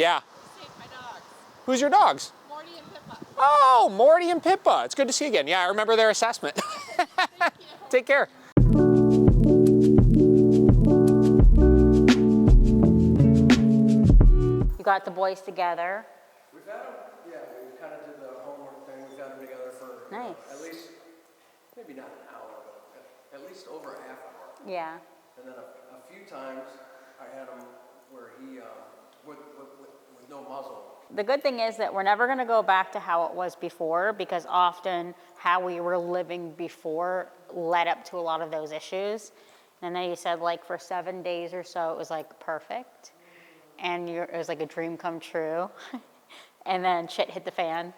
Yeah. Take my dogs. Who's your dogs? Morty and Pippa. Oh, Morty and Pippa. It's good to see you again. Yeah, I remember their assessment. Thank you. Take care. You got the boys together. We've had them, yeah, we kind of did the homework thing. We've had them together for Nice. At least, maybe not an hour, but at least over a half hour. Yeah. And then a few times I had him where he, with no muzzle. The good thing is that we're never going to go back to how it was before, because often how we were living before led up to a lot of those issues. And I know you said like for 7 days or so it was like perfect, and it was like a dream come true. And then shit hit the fan.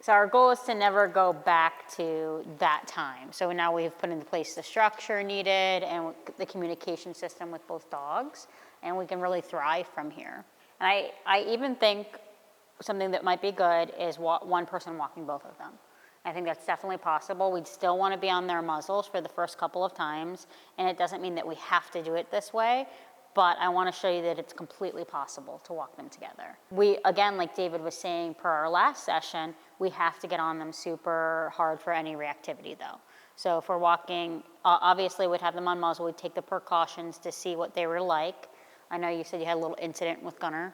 So our goal is to never go back to that time. So now we've put into place the structure needed and the communication system with both dogs, and we can really thrive from here. And I even think something that might be good is one person walking both of them. I think that's definitely possible. We'd still want to be on their muzzles for the first couple of times, and it doesn't mean that we have to do it this way, but I want to show you that it's completely possible to walk them together. We, again, like David was saying per our last session, we have to get on them super hard for any reactivity though. So if we're walking, obviously we'd have them on muzzle, we'd take the precautions to see what they were like. I know you said you had a little incident with Gunner,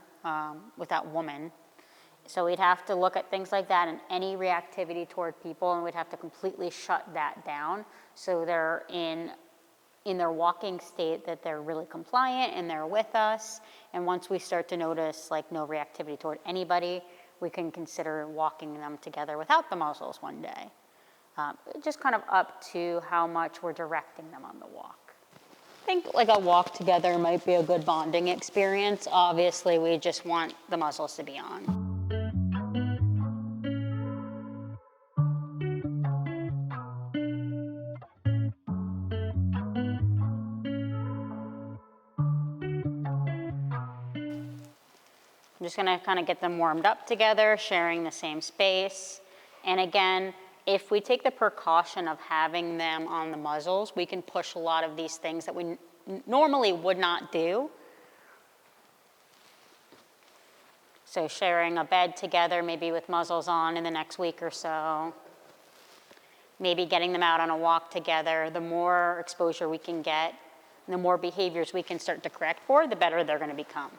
with that woman. So we'd have to look at things like that and any reactivity toward people, and we'd have to completely shut that down so they're in their walking state that they're really compliant and they're with us. And once we start to notice like no reactivity toward anybody, we can consider walking them together without the muzzles one day. Just kind of up to how much we're directing them on the walk. I think like a walk together might be a good bonding experience. Obviously, we just want the muzzles to be on. I'm just gonna kind of get them warmed up together, sharing the same space. And again, if we take the precaution of having them on the muzzles, we can push a lot of these things that we normally would not do. So sharing a bed together, maybe with muzzles on in the next week or so. Maybe getting them out on a walk together. The more exposure we can get, and the more behaviors we can start to correct for, the better they're gonna become.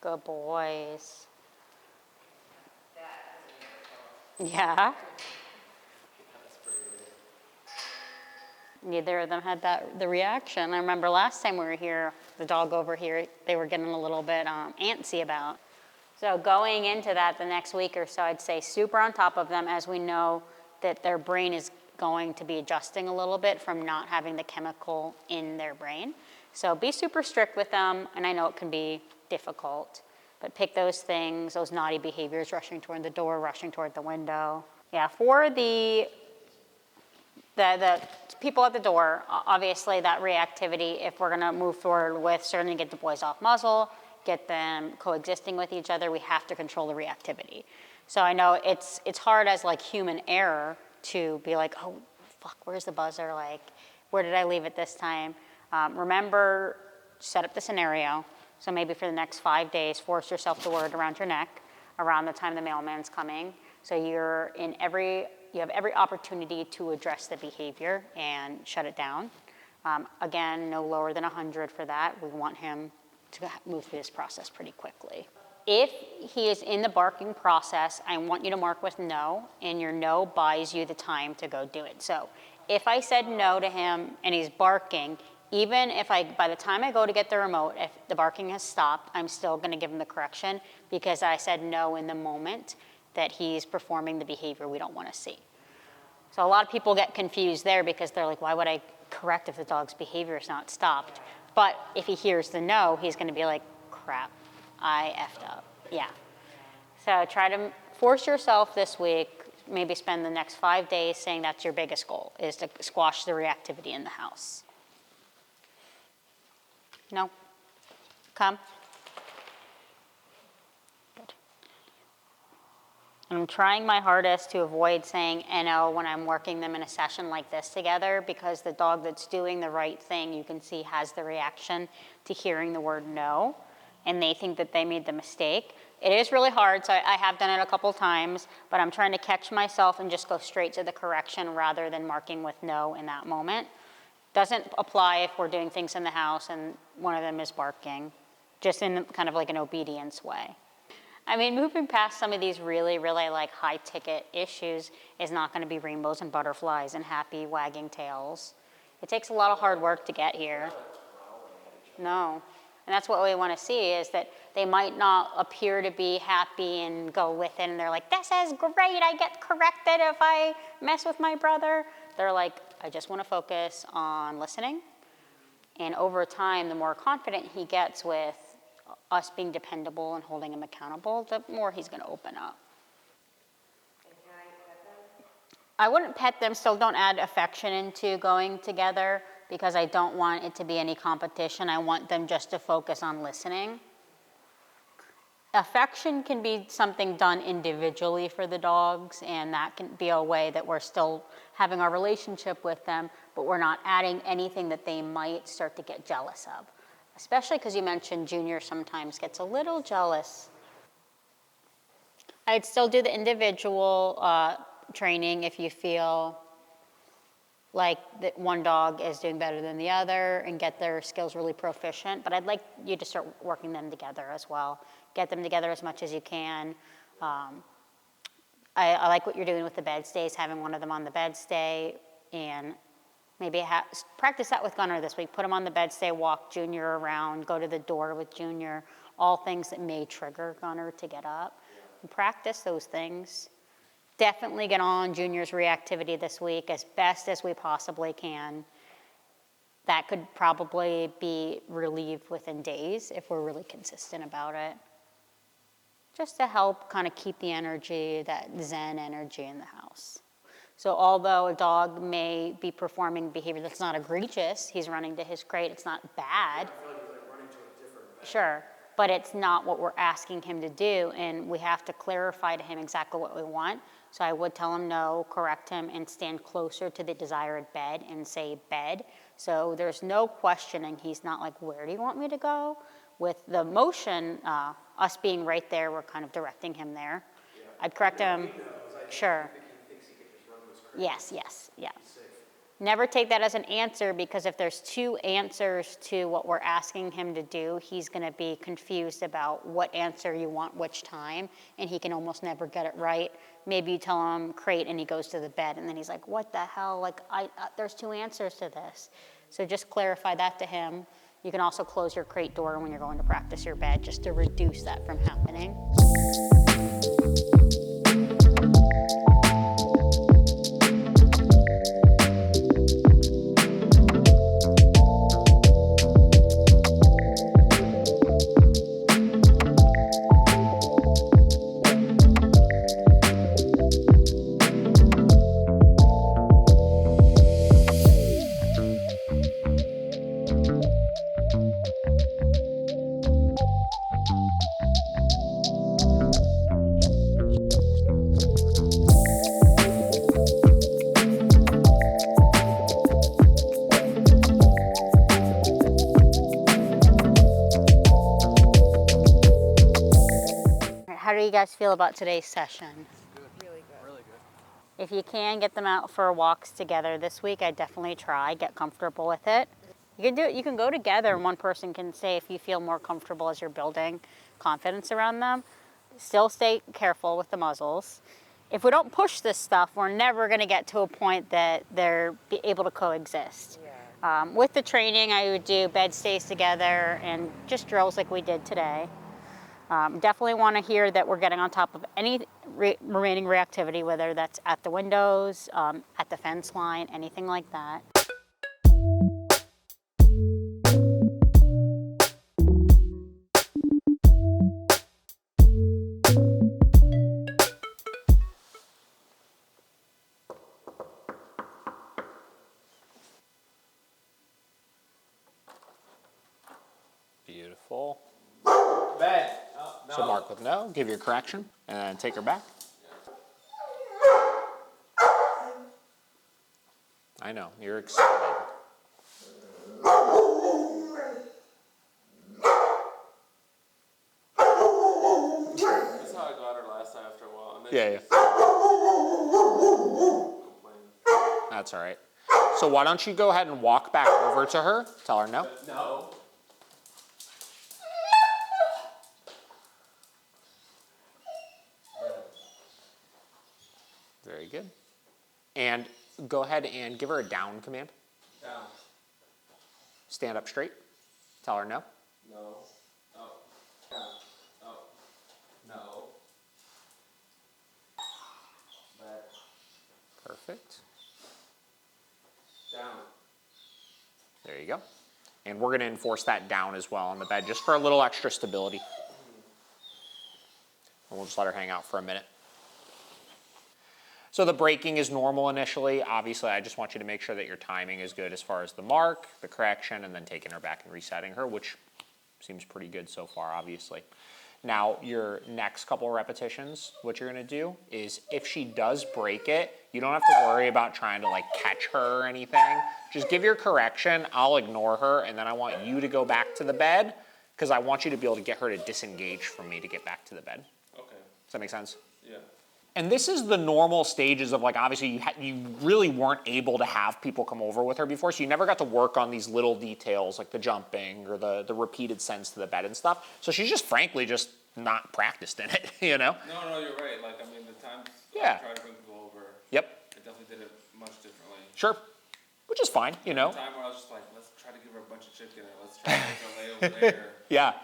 Good boys. Yeah. Neither of them had the reaction. I remember last time we were here, the dog over here, they were getting a little bit antsy about. So going into that the next week or so, I'd say super on top of them, as we know that their brain is going to be adjusting a little bit from not having the chemical in their brain. So be super strict with them, and I know it can be difficult, but pick those things, those naughty behaviors, rushing toward the door, rushing toward the window. Yeah, for the people at the door, obviously that reactivity, if we're gonna move forward with certainly get the boys off muzzle, get them coexisting with each other, we have to control the reactivity. So I know it's hard as like human error to be like, oh, fuck, where's the buzzer? Like, where did I leave it this time? Remember, set up the scenario. So maybe for the next 5 days, force yourself to wear it around your neck around the time the mailman's coming. So you have every opportunity to address the behavior and shut it down. Again, no lower than 100 for that. We want him to move through this process pretty quickly. If he is in the barking process, I want you to mark with no, and your no buys you the time to go do it. So if I said no to him and he's barking, even if by the time I go to get the remote, if the barking has stopped, I'm still gonna give him the correction because I said no in the moment that he's performing the behavior we don't wanna see. So a lot of people get confused there because they're like, why would I correct if the dog's behavior is not stopped? But if he hears the no, he's gonna be like, crap, I effed up, yeah. So try to force yourself this week, maybe spend the next 5 days saying that's your biggest goal, is to squash the reactivity in the house. No? Come. Good. And I'm trying my hardest to avoid saying NO when I'm working them in a session like this together, because the dog that's doing the right thing, you can see, has the reaction to hearing the word no, and they think that they made the mistake. It is really hard, so I have done it a couple times, but I'm trying to catch myself and just go straight to the correction rather than marking with no in that moment. Doesn't apply if we're doing things in the house and one of them is barking, just in kind of like an obedience way. I mean, moving past some of these really, really like high ticket issues is not going to be rainbows and butterflies and happy wagging tails. It takes a lot of hard work to get here. No. And that's what we want to see, is that they might not appear to be happy and go with it, and they're like, this is great, I get corrected if I mess with my brother. They're like, I just want to focus on listening. And over time, the more confident he gets with us being dependable and holding him accountable, the more he's going to open up. And can I pet them? I wouldn't pet them, still don't add affection into going together, because I don't want it to be any competition. I want them just to focus on listening. Affection can be something done individually for the dogs, and that can be a way that we're still having our relationship with them, but we're not adding anything that they might start to get jealous of. Especially because you mentioned Junior sometimes gets a little jealous. I'd still do the individual training if you feel like that one dog is doing better than the other and get their skills really proficient. But I'd like you to start working them together as well. Get them together as much as you can. I like what you're doing with the bed stays, having one of them on the bed stay, and maybe practice that with Gunner this week. Put him on the bed stay, walk Junior around, go to the door with Junior, all things that may trigger Gunner to get up. And practice those things. Definitely get on Junior's reactivity this week as best as we possibly can. That could probably be relieved within days if we're really consistent about it. Just to help kind of keep the energy, that Zen energy in the house. So although a dog may be performing behavior that's not egregious, he's running to his crate, it's not bad. I feel like he's like running to a different bed. Sure, but it's not what we're asking him to do, and we have to clarify to him exactly what we want. So I would tell him no, correct him, and stand closer to the desired bed and say bed. So there's no questioning. He's not like, where do you want me to go? With the motion, us being right there, we're kind of directing him there. Yeah. I'd correct him. He knows. Sure. I think he thinks he can just run to his crate. Yes, yeah. He's safe. Never take that as an answer, because if there's two answers to what we're asking him to do, he's going to be confused about what answer you want which time, and he can almost never get it right. Maybe you tell him crate and he goes to the bed, and then he's like, what the hell? Like, there's two answers to this. So just clarify that to him. You can also close your crate door when you're going to practice your bed, just to reduce that from happening. How do you guys feel about today's session? Really good. Really good. If you can get them out for walks together this week, I definitely try, get comfortable with it. You can do it, you can go together, and one person can stay if you feel more comfortable as you're building confidence around them. Still stay careful with the muzzles. If we don't push this stuff, we're never gonna get to a point that they're able to coexist. Yeah. With the training, I would do bed stays together and just drills like we did today. Definitely want to hear that we're getting on top of any remaining reactivity, whether that's at the windows, at the fence line, anything like that. Beautiful. Bed. Oh, no. So mark with no, give your correction, and then take her back. I know. You're excited. That's how I got her last time after a while. And then Yeah, she complained. That's all right. So why don't you go ahead and walk back over to her? Tell her no. No. Very good. And go ahead and give her a down command. Down. Stand up straight. Tell her no. No. Oh. Down. Oh. No. Back. Perfect. Down. There you go. And we're going to enforce that down as well on the bed, just for a little extra stability. And we'll just let her hang out for a minute. So the braking is normal initially. Obviously, I just want you to make sure that your timing is good as far as the mark, the correction, and then taking her back and resetting her, which seems pretty good so far, obviously. Now, your next couple of repetitions, what you're gonna do is if she does break it, you don't have to worry about trying to like catch her or anything. Just give your correction, I'll ignore her, and then I want you to go back to the bed because I want you to be able to get her to disengage from me to get back to the bed. Okay. Does that make sense? Yeah. And this is the normal stages of like, obviously you really weren't able to have people come over with her before, so you never got to work on these little details like the jumping or the repeated sends to the bed and stuff. So she's just frankly just not practiced in it, you know? No, you're right. Like, I mean, the times Yeah. I tried to bring people over, Yep, I definitely did it much differently. sure, which is fine, you know? The time where I was just like, let's try to give her a bunch of chicken and let's try to make her lay over there. Yeah. Like,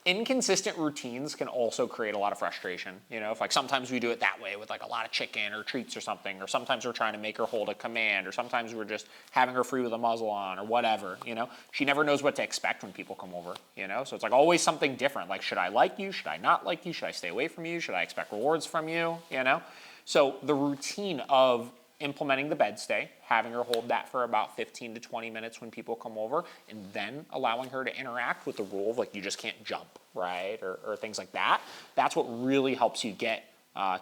Inconsistent routines can also create a lot of frustration. You know, if like sometimes we do it that way with like a lot of chicken or treats or something, or sometimes we're trying to make her hold a command, or sometimes we're just having her free with a muzzle on or whatever, you know. She never knows what to expect when people come over, you know. So it's like always something different. Like, should I like you? Should I not like you? Should I stay away from you? Should I expect rewards from you? You know. So the routine of implementing the bed stay, having her hold that for about 15 to 20 minutes when people come over, and then allowing her to interact with the rule of like you just can't jump, right, or things like that. That's what really helps you get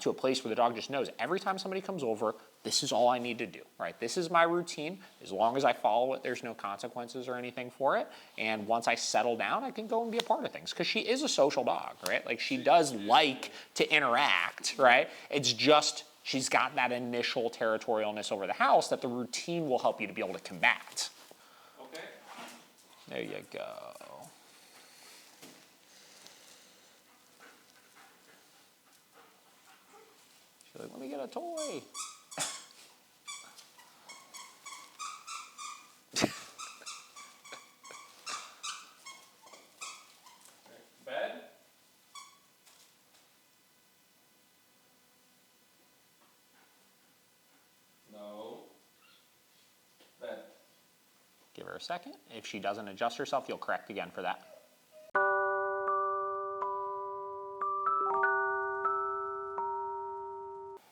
to a place where the dog just knows every time somebody comes over, this is all I need to do, right? This is my routine. As long as I follow it, there's no consequences or anything for it. And once I settle down, I can go and be a part of things because she is a social dog, right? Like she does like to interact, right? It's just she's got that initial territorialness over the house that the routine will help you to be able to combat. okay. There you go. She's like, let me get a toy. Bed? No. Bed. Give her a second. If she doesn't adjust herself, you'll correct again for that.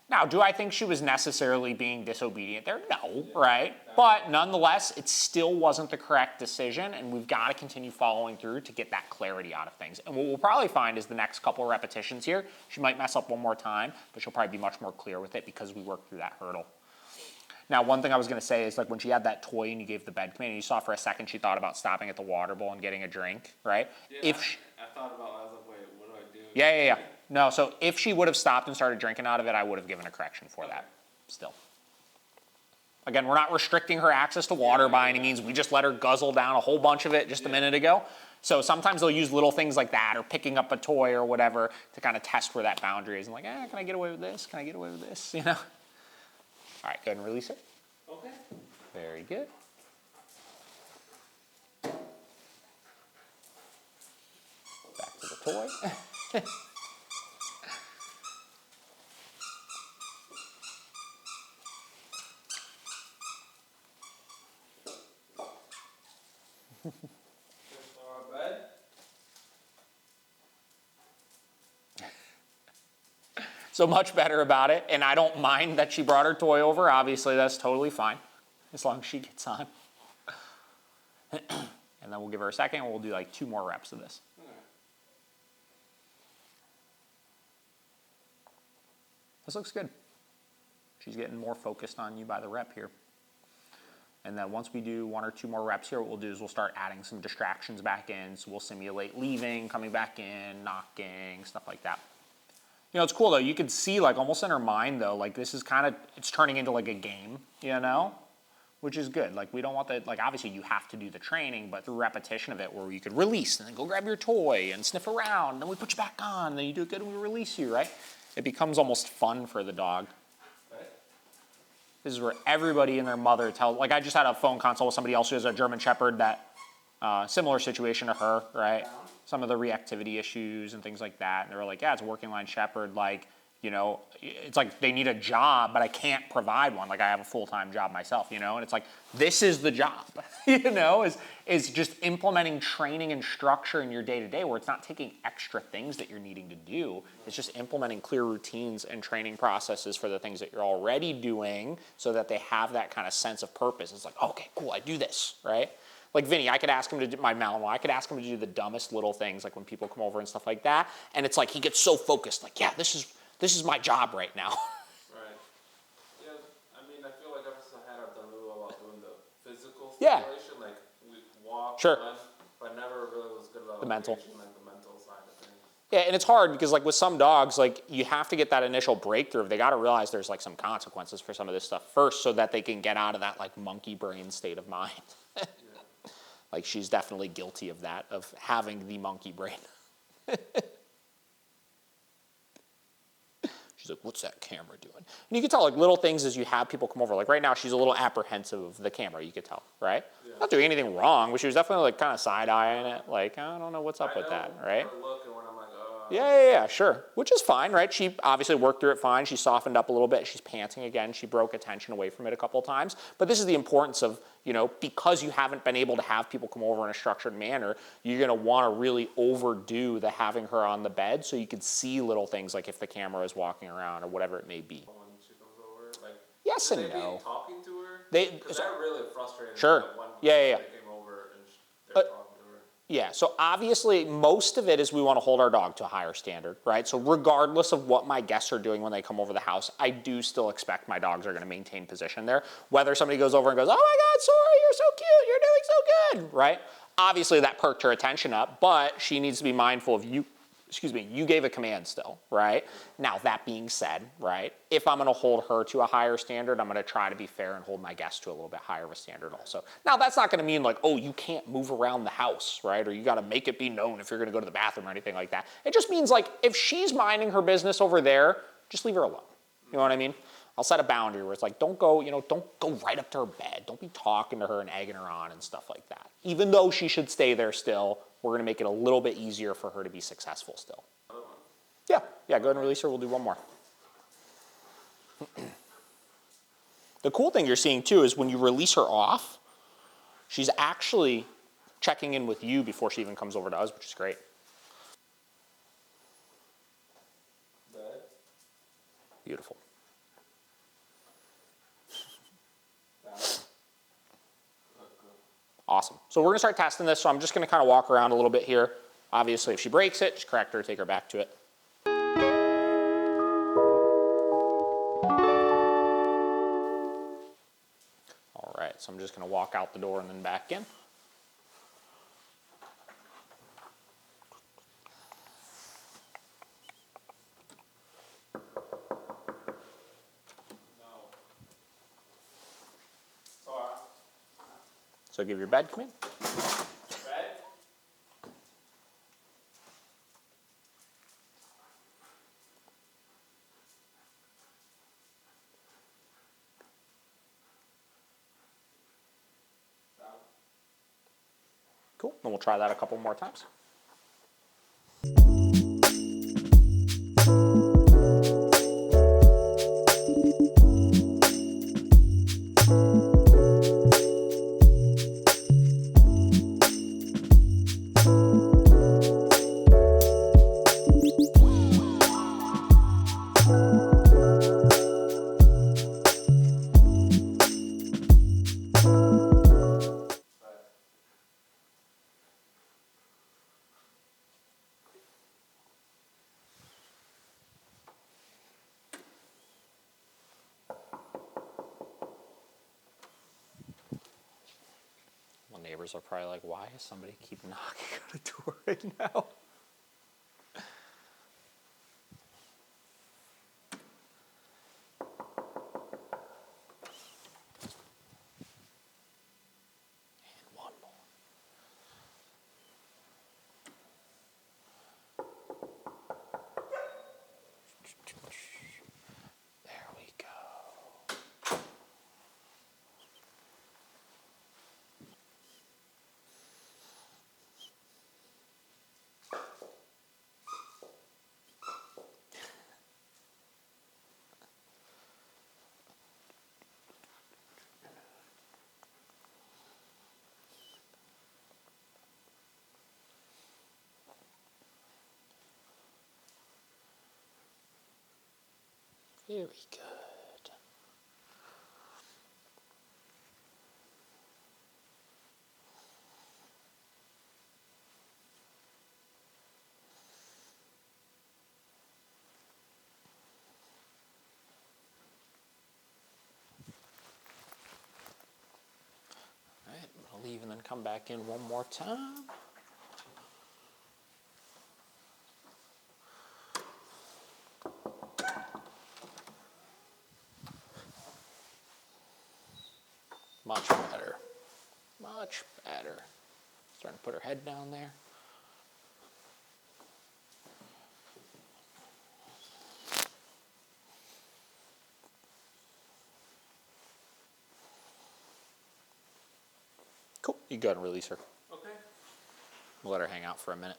Now, do I think she was necessarily being disobedient there? No, right? But nonetheless, it still wasn't the correct decision, and we've got to continue following through to get that clarity out of things. And what we'll probably find is the next couple of repetitions here, she might mess up one more time, but she'll probably be much more clear with it because we worked through that hurdle. Now, one thing I was going to say is like when she had that toy and you gave the bed command, and you saw for a second she thought about stopping at the water bowl and getting a drink, right? Yeah, I thought about it. I was like, wait, what do I do? Yeah. No, so if she would have stopped and started drinking out of it, I would have given a correction for that still. Again, we're not restricting her access to water by any means. We just let her guzzle down a whole bunch of it just a minute ago. So sometimes they'll use little things like that or picking up a toy or whatever to kind of test where that boundary is. And like, can I get away with this? Can I get away with this? You know? All right, go ahead and release it. Okay. Very good. Back to the toy. Bed? So much better about it, and I don't mind that she brought her toy over. Obviously, that's totally fine, as long as she gets on. And then we'll give her a second, and we'll do like 2 more reps of this. Okay. This looks good. She's getting more focused on you by the rep here. And then once we do 1 or 2 more reps here, what we'll do is we'll start adding some distractions back in. So we'll simulate leaving, coming back in, knocking, stuff like that. You know, it's cool though. You could see like almost in her mind though, like this is kind of, it's turning into like a game, you know, which is good. Like we don't want that, like obviously you have to do the training, but through repetition of it where you could release and then go grab your toy and sniff around, and then we put you back on, then you do it good and we release you, right? It becomes almost fun for the dog. This is where everybody and their mother tell, like I just had a phone consult with somebody else who has a German Shepherd that, similar situation to her, right? Some of the reactivity issues and things like that. And they were like, yeah, it's a working line Shepherd. Like, you know, it's like they need a job, but I can't provide one. Like I have a full-time job myself, you know? And it's like, this is the job, you know, is just implementing training and structure in your day-to-day where it's not taking extra things that you're needing to do. It's just implementing clear routines and training processes for the things that you're already doing so that they have that kind of sense of purpose. It's like, okay, cool, I do this, right? Like Vinny, I could ask him to do my Malinois, I could ask him to do the dumbest little things, like when people come over and stuff like that. And it's like, he gets so focused, like, yeah, this is my job right now. Right. Yeah, I mean, I feel like ever since I had our done really well about doing the physical Yeah. stimulation, like we walk, Sure. run, but I never really was good about The mental. engaging, like the mental side of things. Yeah, and it's hard because like with some dogs, like you have to get that initial breakthrough. They got to realize there's like some consequences for some of this stuff first so that they can get out of that like monkey brain state of mind. Like she's definitely guilty of that, of having the monkey brain. She's like, what's that camera doing? And you can tell like little things as you have people come over. Like right now, she's a little apprehensive of the camera, you could tell, right? Yeah. Not doing anything wrong, but she was definitely like kind of side-eyeing it. Like, I don't know what's up with that, right? I look and when I'm like, Yeah, sure. Which is fine, right? She obviously worked through it fine. She softened up a little bit. She's panting again. She broke attention away from it a couple of times. But this is the importance of, you know, because you haven't been able to have people come over in a structured manner, you're going to want to really overdo the having her on the bed so you can see little things like if the camera is walking around or whatever it may be. when she comes over, like, Yes should and they no. be talking to her? They- Because they're really frustrated. Sure. Like, when Yeah. they came over and they're talking to her. Yeah, so obviously most of it is we want to hold our dog to a higher standard, right? So regardless of what my guests are doing when they come over the house, I do still expect my dogs are going to maintain position there. Whether somebody goes over and goes, oh my God, Sora, you're so cute, you're doing so good, right? Obviously that perked her attention up, but she needs to be mindful of you gave a command still, right? Now that being said, right, if I'm gonna hold her to a higher standard, I'm gonna try to be fair and hold my guests to a little bit higher of a standard also. Now that's not gonna mean like, oh, you can't move around the house, right? Or you gotta make it be known if you're gonna go to the bathroom or anything like that. It just means like, if she's minding her business over there, just leave her alone. You know what I mean? I'll set a boundary where it's like, don't go right up to her bed. Don't be talking to her and egging her on and stuff like that. Even though she should stay there still, we're gonna make it a little bit easier for her to be successful still. Yeah, go ahead and release her. We'll do one more. The cool thing you're seeing too is when you release her off, she's actually checking in with you before she even comes over to us, which is great. Beautiful. Awesome. So we're gonna start testing this. So I'm just gonna kind of walk around a little bit here. Obviously, if she breaks it, just correct her, take her back to it. All right, so I'm just gonna walk out the door and then back in. So give your bed command. Cool, and we'll try that a couple more times. neighbors are probably like, why is somebody keep knocking on the door right now? And one more. There we go. Very good. All right, I'm gonna leave and then come back in one more time. Much better. Much better. Starting to put her head down there. Cool. You go ahead and release her. Okay. We'll let her hang out for a minute.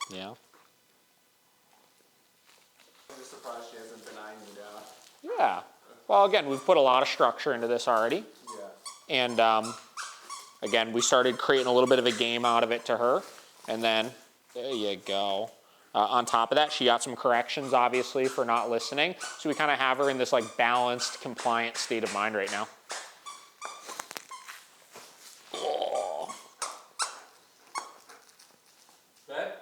Yeah. I'm just surprised she hasn't been eyeing me down. Yeah. Well, again, we've put a lot of structure into this already. Yeah. And again, we started creating a little bit of a game out of it to her. And then, there you go. On top of that, she got some corrections, obviously, for not listening. So we kind of have her in this like balanced, compliant state of mind right now. Oh. Bed?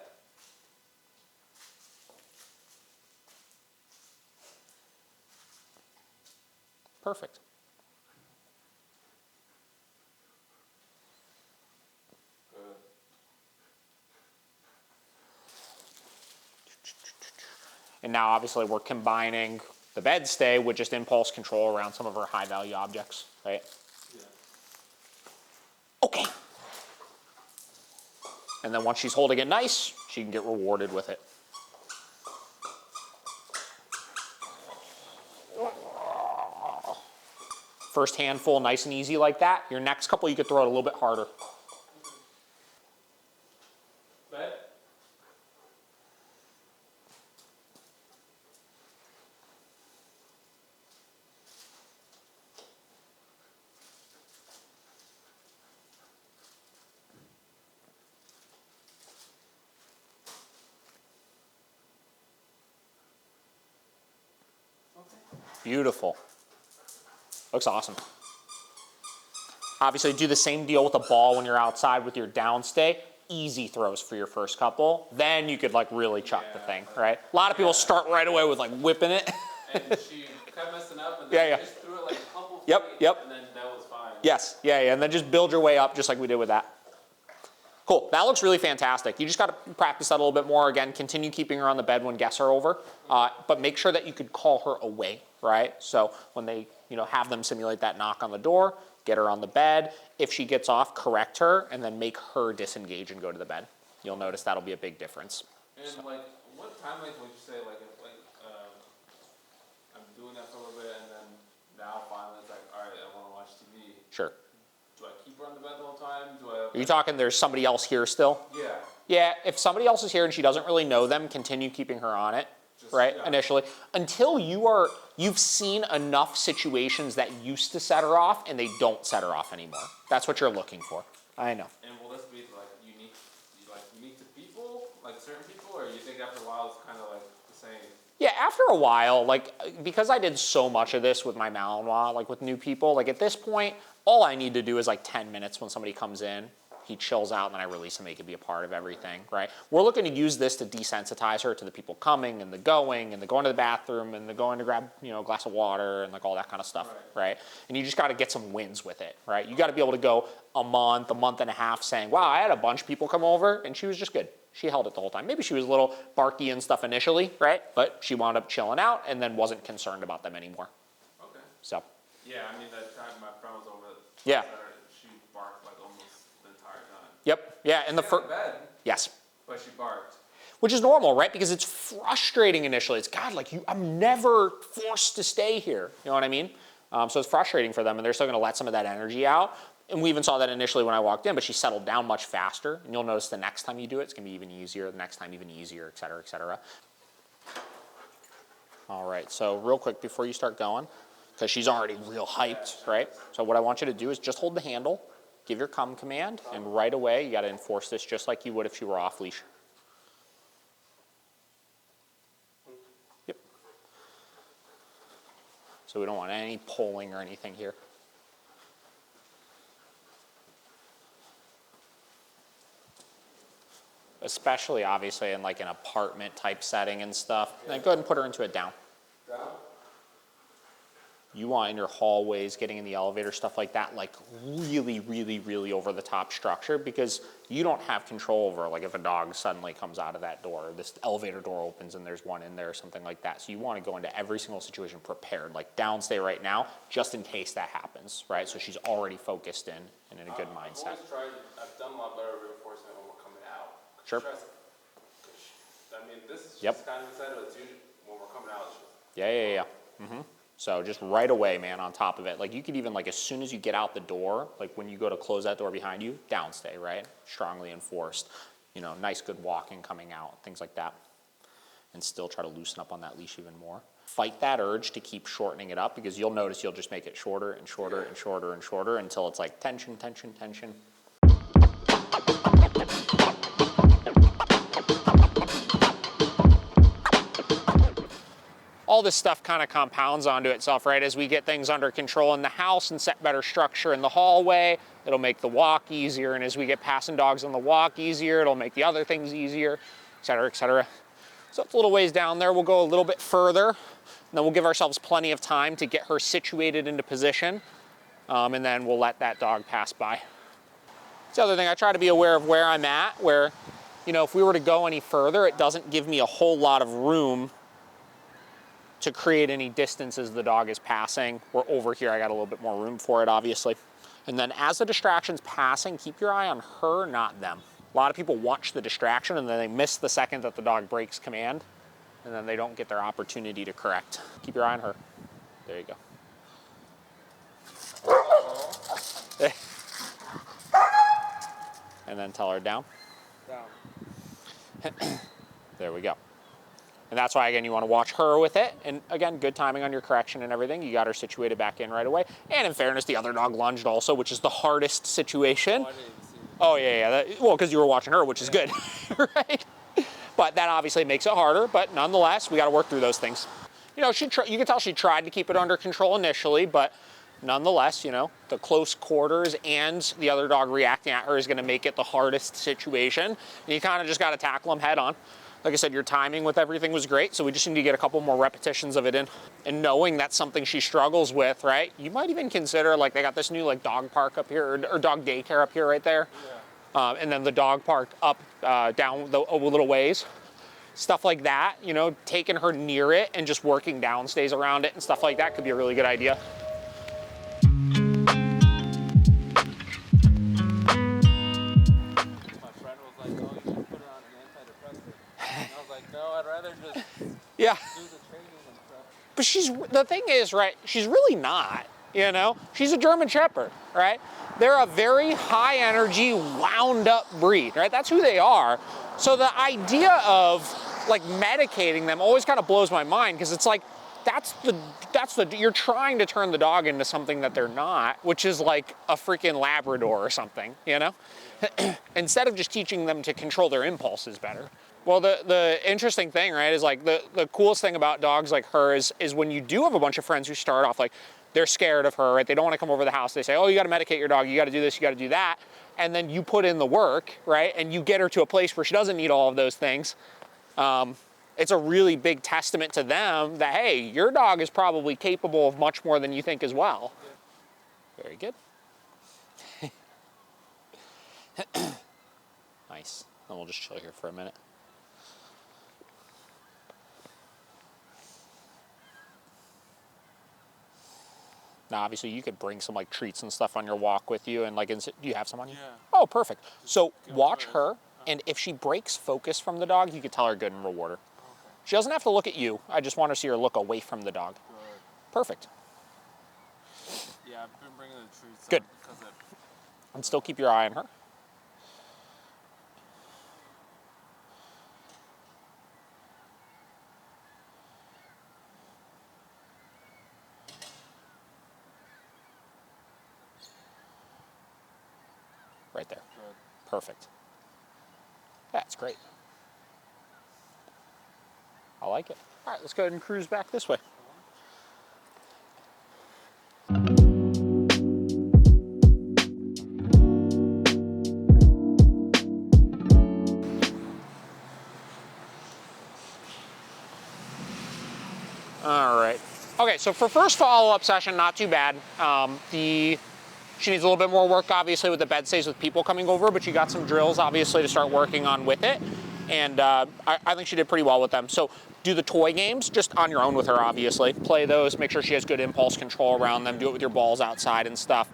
Perfect. Good. And now, obviously, we're combining the bed stay with just impulse control around some of her high-value objects, right? Yeah. Okay. And then once she's holding it nice, she can get rewarded with it. First handful, nice and easy like that. Your next couple, you could throw it a little bit harder. Bed? Beautiful. Looks awesome. Obviously, do the same deal with the ball when you're outside with your downstay. Easy throws for your first couple. Then you could like really chuck the thing, right? A lot of people start right away with like whipping it. And she kept messing up and then Yeah. just threw it like a couple Yep, feet, yep. and then that was fine. Yes, yeah, and then just build your way up just like we did with that. Cool, that looks really fantastic. You just gotta practice that a little bit more. Again, continue keeping her on the bed when guests are over, but make sure that you could call her away, right? So when they, have them simulate that knock on the door, get her on the bed. If she gets off, correct her, and then make her disengage and go to the bed. You'll notice that'll be a big difference. And like, what time would you say, like, if I'm doing that for a little bit, and then now finally it's like, all right, I want to watch TV. Sure. Do I keep her on the bed the whole time? Are you talking there's somebody else here still? Yeah. Yeah, if somebody else is here and she doesn't really know them, continue keeping her on it, right, initially. Until you've seen enough situations that used to set her off and they don't set her off anymore. That's what you're looking for. I know. And will this be like unique to people, like certain people, or you think after a while it's kind of like the same? Yeah, after a while, because I did so much of this with my Malinois, with new people, at this point, all I need to do is 10 minutes when somebody comes in. he chills out, and then I release him, he can be a part of everything, right? We're looking to use this to desensitize her to the people coming and the going and the going to the bathroom and the going to grab, you know, a glass of water and like all that kind of stuff, right? And you just got to get some wins with it, right? You got to be able to go a month and a half saying, wow, I had a bunch of people come over and she was just good. She held it the whole time. Maybe she was a little barky and stuff initially, right? But she wound up chilling out and then wasn't concerned about them anymore. Okay. So. Yeah, I mean, that time my friend was over, Yeah. she barked like almost the entire time. Yep. Yeah. And the Not bad, yes. but she barked. Which is normal, right? Because it's frustrating initially. It's God, like I'm never forced to stay here. You know what I mean? So it's frustrating for them, and they're still going to let some of that energy out. And we even saw that initially when I walked in, but she settled down much faster. And you'll notice the next time you do it, it's going to be even easier. The next time, even easier, et cetera, et cetera. All right. So real quick before you start going, because she's already real hyped, right? So what I want you to do is just hold the handle, give your come command, and right away you got to enforce this just like you would if she were off leash. Yep. So we don't want any pulling or anything here. Especially obviously in like an apartment type setting and stuff. Then go ahead and put her into a down. Down? You want in your hallways, getting in the elevator, stuff like that, like really, really, really over the top structure, because you don't have control over, like if a dog suddenly comes out of that door, this elevator door opens and there's one in there or something like that. So you want to go into every single situation prepared, like downstay right now, just in case that happens, right? So she's already focused in and in a good mindset. I've done a lot better reinforcement when we're coming out. Sure. I mean, this is Yep. just kind of inside, but it's usually when we're coming out. It's just, Yeah. Mm-hmm. So just right away, man, on top of it. Like you could even, like as soon as you get out the door, like when you go to close that door behind you, downstay, right? Strongly enforced. You know, nice good walking coming out, things like that. And still try to loosen up on that leash even more. Fight that urge to keep shortening it up, because you'll notice you'll just make it shorter and shorter and shorter and shorter until it's like tension, tension, tension. All this stuff kind of compounds onto itself, right? As we get things under control in the house and set better structure in the hallway, it'll make the walk easier. And as we get passing dogs on the walk easier, it'll make the other things easier, et cetera, et cetera. So it's a little ways down there. We'll go a little bit further, and then we'll give ourselves plenty of time to get her situated into position. And then we'll let that dog pass by. It's the other thing, I try to be aware of where I'm at, where, you know, if we were to go any further, it doesn't give me a whole lot of room to create any distance as the dog is passing. We're over here, I got a little bit more room for it, obviously. And then as the distraction's passing, keep your eye on her, not them. A lot of people watch the distraction and then they miss the second that the dog breaks command, and then they don't get their opportunity to correct. Keep your eye on her. There you go. And then tell her down. down. There we go. And that's why, again, you want to watch her with it. And again, good timing on your correction and everything. You got her situated back in right away. And in fairness, the other dog lunged also, which is the hardest situation. Oh, I didn't even see it. Oh, yeah. Well, because you were watching her, which is good, right? But that obviously makes it harder. But nonetheless, we got to work through those things. You know, you can tell she tried to keep it under control initially, but nonetheless, you know, the close quarters and the other dog reacting at her is going to make it the hardest situation. And you kind of just got to tackle them head on. Like I said, your timing with everything was great, so we just need to get a couple more repetitions of it in. And knowing that's something she struggles with, right? You might even consider, like, they got this new, like, dog park up here, or dog daycare up here right there. Yeah. And then the dog park up, down a little ways. Stuff like that, you know, taking her near it and just working downstays around it and stuff like that could be a really good idea. I'd rather just Yeah. do the training and stuff. But the thing is, right, she's really not, you know? She's a German Shepherd, right? They're a very high energy, wound up breed, right? That's who they are. So the idea of like medicating them always kind of blows my mind, because it's like, you're trying to turn the dog into something that they're not, which is like a freaking Labrador or something, you know? Instead of just teaching them to control their impulses better. Well, the interesting thing, right, is like the coolest thing about dogs like her is when you do have a bunch of friends who start off like, they're scared of her, right? They don't want to come over the house. They say, oh, you got to medicate your dog. You got to do this, you got to do that. And then you put in the work, right? And you get her to a place where she doesn't need all of those things. It's a really big testament to them that, hey, your dog is probably capable of much more than you think as well. Very good. Nice. And we'll just chill here for a minute. Now, obviously, you could bring some like treats and stuff on your walk with you, and like, do you have some on you? Yeah. Oh, perfect. So watch her, and if she breaks focus from the dog, you could tell her good and reward her. Okay. She doesn't have to look at you. I just want to see her look away from the dog. Good. Perfect. Yeah, I've been bringing the treats. Good. Because it, And still keep your eye on her. Right there. good. Perfect. That's great. I like it. All right, let's go ahead and cruise back this way. All right. Okay, so for first follow-up session, not too bad. She needs a little bit more work, obviously, with the bed stays with people coming over, but you got some drills, obviously, to start working on with it. And I think she did pretty well with them. So do the toy games just on your own with her, obviously. Play those, make sure she has good impulse control around them. Do it with your balls outside and stuff.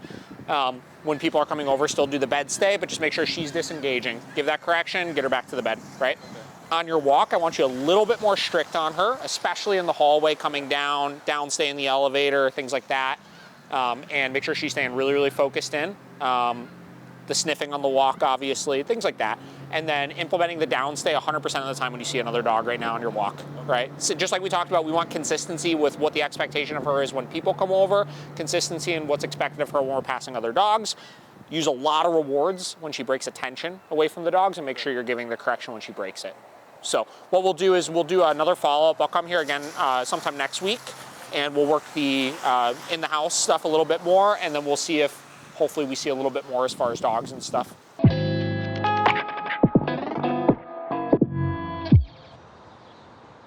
When people are coming over, still do the bed stay, but just make sure she's disengaging. Give that correction, get her back to the bed, right? Okay. On your walk, I want you a little bit more strict on her, especially in the hallway coming down, downstay in the elevator, things like that. And make sure she's staying really, really focused in. The sniffing on the walk, obviously, things like that. And then implementing the downstay 100% of the time when you see another dog right now on your walk, right? So just like we talked about, we want consistency with what the expectation of her is when people come over, consistency in what's expected of her when we're passing other dogs. Use a lot of rewards when she breaks attention away from the dogs, and make sure you're giving the correction when she breaks it. So what we'll do is we'll do another follow-up. I'll come here again sometime next week, and we'll work the in-the-house stuff a little bit more, and then we'll see if hopefully we see a little bit more as far as dogs and stuff.